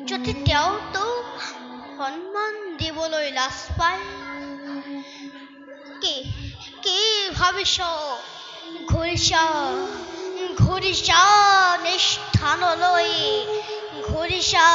যদি তেওঁ তোক সন্মান দিবলৈ লাজ পায়, কি ভাবিছ? ঘূৰিছা নিষ্ঠানলৈ, ঘূৰিছা।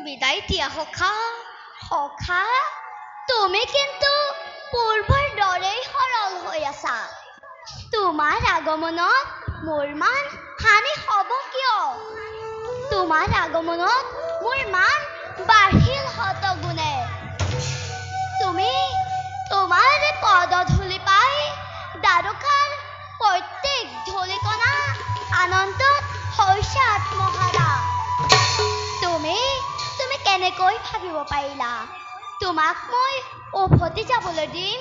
বিদায় দিয়া সখা সখা তুমি কিন্তু পূৰ্বৰ দৰেই সৰল হৈ আছা তোমাৰ আগমনত মোৰ মান হানি হ'ব কিয় তোমাৰ আগমনত মোৰ মান বাঢ়িল শতগুণে তুমি তোমাৰ পদধূলি পাই দ্বাৰকাৰ প্ৰত্যেক ধূলিকণা আনন্দত হৈছে আত্মহাৰা তুমি কেনেকৈ ভাবিব পাৰিলা তোমাক মই উভতি যাবলৈ দিম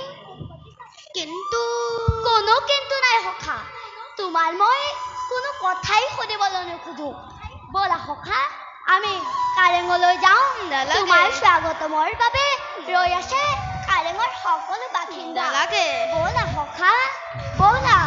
কিন্তু কোনো কিন্তু নাই সখা তোমাৰ মই কোনো কথাই সুধিবলৈ নোখোধো ব'লা সখা আমি কাৰেঙলৈ যাওঁ তোমাৰ স্বাগতমৰ বাবে ৰৈ আছে কাৰেঙৰ সকলো বাসিন্দা ব'লা সখা ব'লা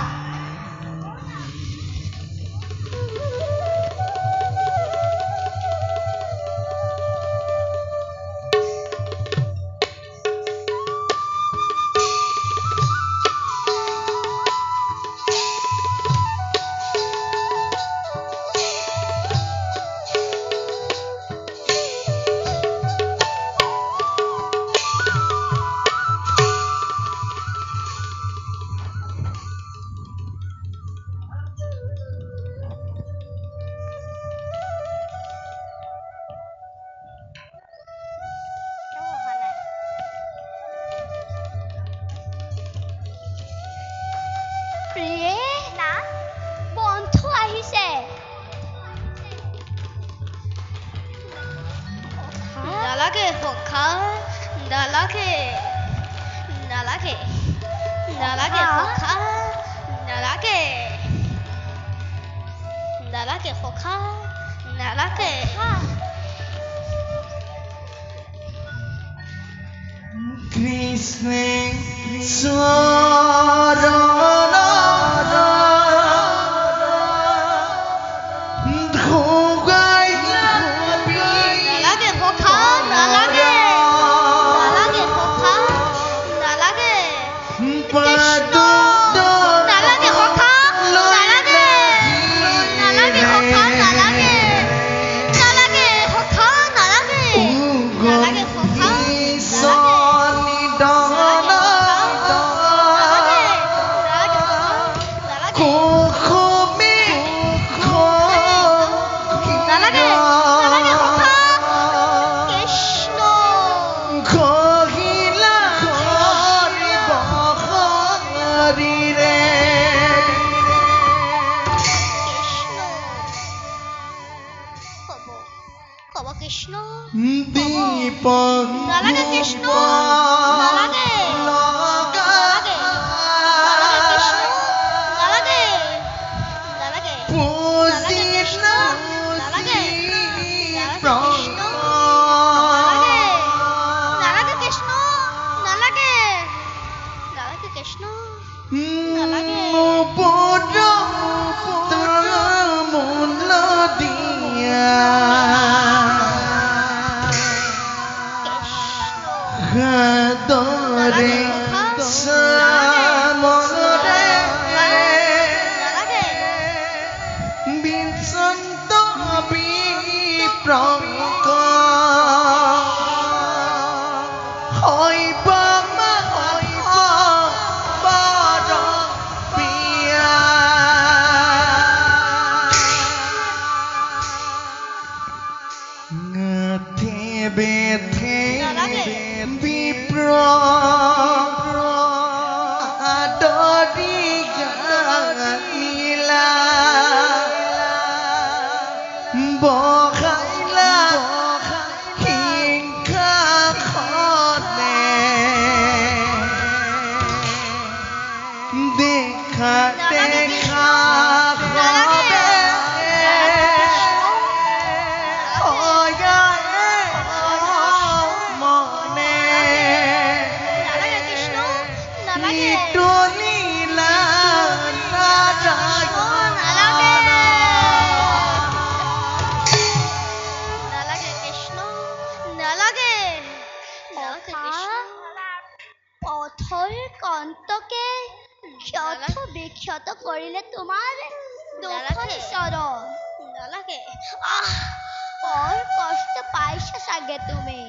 বৰ কষ্ট পাইছা চাগে তুমি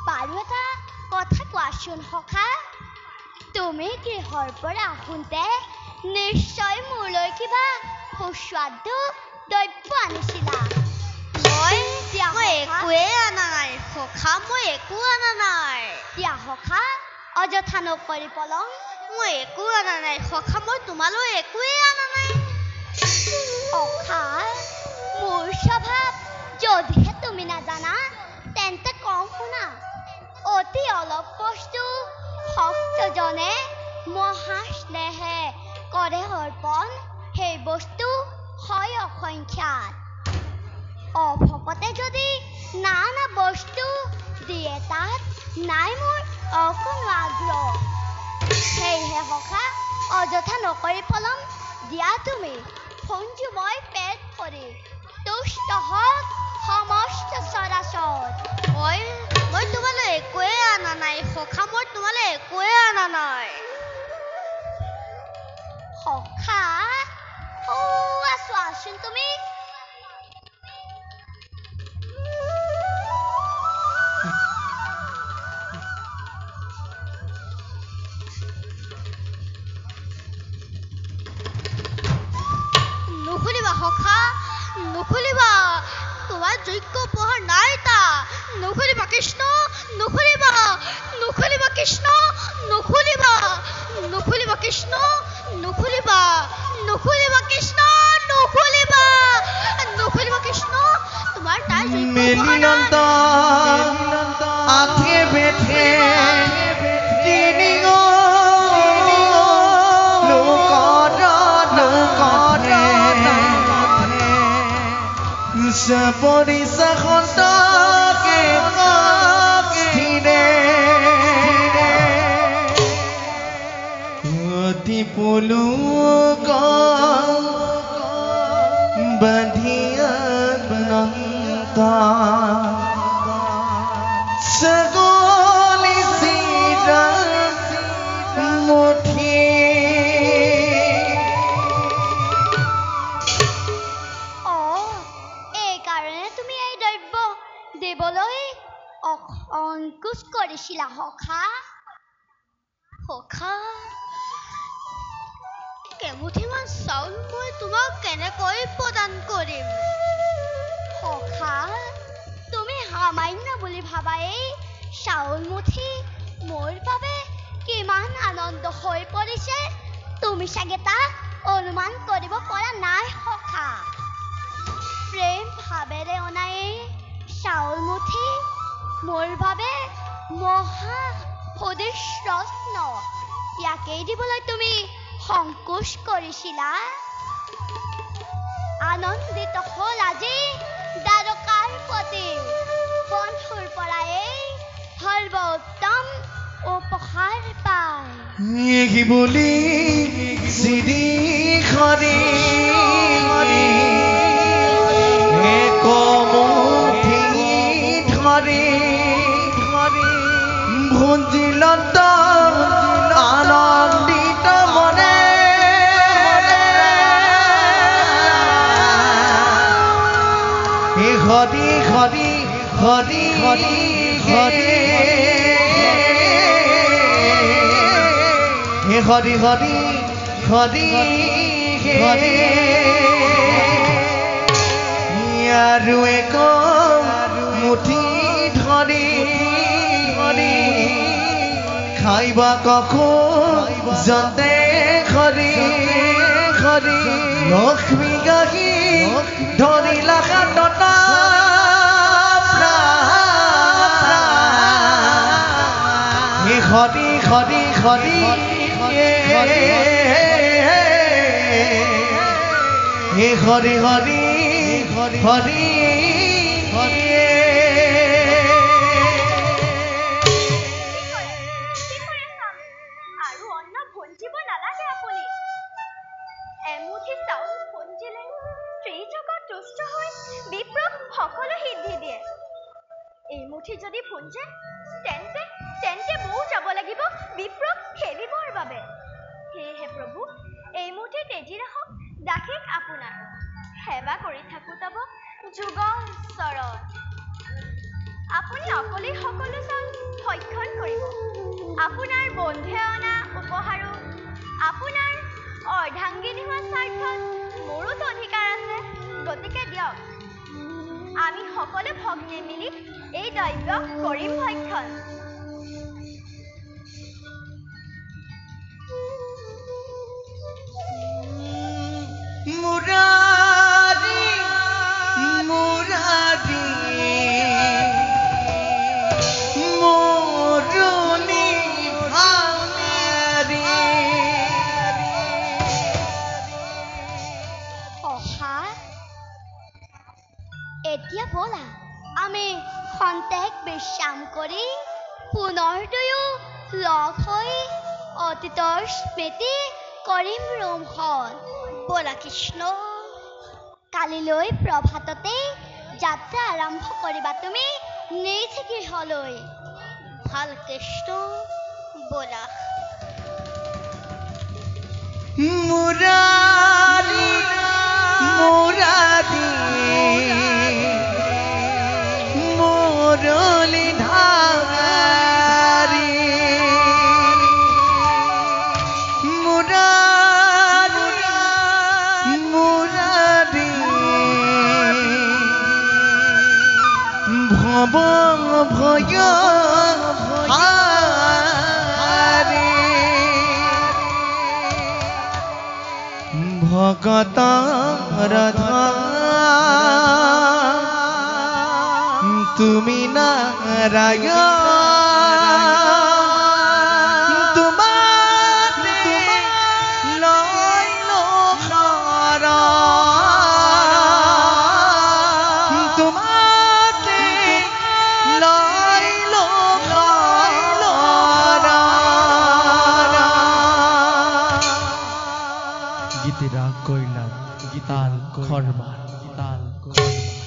বাৰু এটা কথা কোৱাচোন সখা তুমি গৃহৰ পৰা আহোঁতে নিশ্চয় মোলৈ কিবা সুস্বাদু দ্ৰব্য আনিছিলা মই একোৱে অনা নাই সখা মই একো অনা নাই দিয়া সখা অযথা নকৰি পলম মই একো অনা নাই সখা মই তোমালৈ একোৱে অনা নাই সখা মোৰ স্বভাৱ যদিহে তুমি নাজানা তেন্তে কওঁ শুনা অতি অলপ বস্তু ভক্তজনে মহাস্নেহে কৰে অৰ্পণ সেই বস্তু হয় অসংখ্যাত অভকতে যদি নানা বস্তু দিয়ে তাত নাই মোৰ অকণো আগ্ৰহ সেয়েহে সখা অযথা নকৰি পলম দিয়া তুমি ফঞ্জু মই পেট ভৰি তুষ্ট হওক সমস্ত চৰাচৰ মই তোমালৈ একোৱে অনা নাই সখা মই তোমালৈ একোৱে অনা নাই সখা চোৱাচোন তুমি নুখুলিবা সখা নুখুলিবা তোমাৰ যোগ্য উপহাৰ নাই তা নুখুলিবা কৃষ্ণ নুখুলিবা নুখুলিবা কৃষ্ণ নুখুলিবা নুখুলিবা কৃষ্ণ নুখুলিবা নুখুলিবা কৃষ্ণ নুখুলিবা নুখুলিবা কৃষ্ণ তোমাৰ তাৰ যোগ্য উপহাৰ নাই আঠে বেঠে Saborisa khotake স্থিৰে অতি পুলুক বাঁধিয়া নন্তা সগলি সিৰা মুঠি দেবলৈ অংকুশ কৰিছিলা সখা সখা কেমুঠিমান চাউল মই তোমাক কেনেকৈ প্ৰদান কৰিম সখা তুমি সামান্য বুলি ভাবা এই চাউল মুঠি মোৰ বাবে কিমান আনন্দ হৈ পৰিছে তুমি চাগে তাক অনুমান কৰিব পৰা নাই সখা প্ৰেম ভাৱেৰে অনাই চাউল মুঠি মোৰ বাবে মহা সদৃশ ৰত্ন ইয়াকেই দিবলৈ তুমি সংকোচ কৰিছিলা আনন্দিত হ'ল আজি দ্বাৰকাৰ পতি বন্ধুৰ পৰা এই সৰ্বোত্তম উপহাৰ পায় কি বুলি চিৰি খৰি ভঞ্জিলত আনন্দিত মনে হৰি হৰি হৰি হৰি হৰি হৰি হৰি হৰি হৰি আৰু এক মুঠি ধৰি খাইবা কখো যতে খৰি খৰি লক্ষ্মী গাহি ধৰিলা হাতটা হৰি হৰি হৰি হৰি হৰি হৰি হৰি মুঠি যদি ভুঞ্জে তেন্তে তেন্তে মৌ যাব লাগিব বিপ্ৰ খেলিবৰ বাবে সেয়েহে প্ৰভু এই মুঠি তেজীৰে সেৱা কৰি থাকো তব যুগ চৰণ আপুনি অকলেই সকলো কাম সক্ষম কৰিব আপোনাৰ বন্ধুৱে অনা উপহাৰো আপোনাৰ অৰ্ধাংগিনী হোৱা স্বাৰ্থত মোৰোতো অধিকাৰ আছে গতিকে দিয়ক আমি সকলো ভগ্নে মিলি এই দ্ৰব্য কৰিম ভক্ষণ মুৰাৰি মুৰাৰি মোৰনি ভাঙাৰি অহা এতিয়া বলা আমি খন্তেক বিশ্ৰাম কৰি পুনৰ দুয়ো লগ হৈ অতীতৰ স্মৃতি কৰিম ৰোমহন বলা কৃষ্ণ কালিলৈ প্ৰভাততে যাত্ৰা আৰম্ভ কৰিবা তুমি নিজ গৃহলৈ ভাল কৃষ্ণ বলা মুরারি মুরারি মোরলি ধারি মুরারি মুরারি ভব ভয় হারি ভগত রাধা তুমি নারায়ণ তোমাতে লইল শরণ তোমাতে লইল শরণ গীতে রাগ কইলাম গীতাল খরমান গীতাল খরমান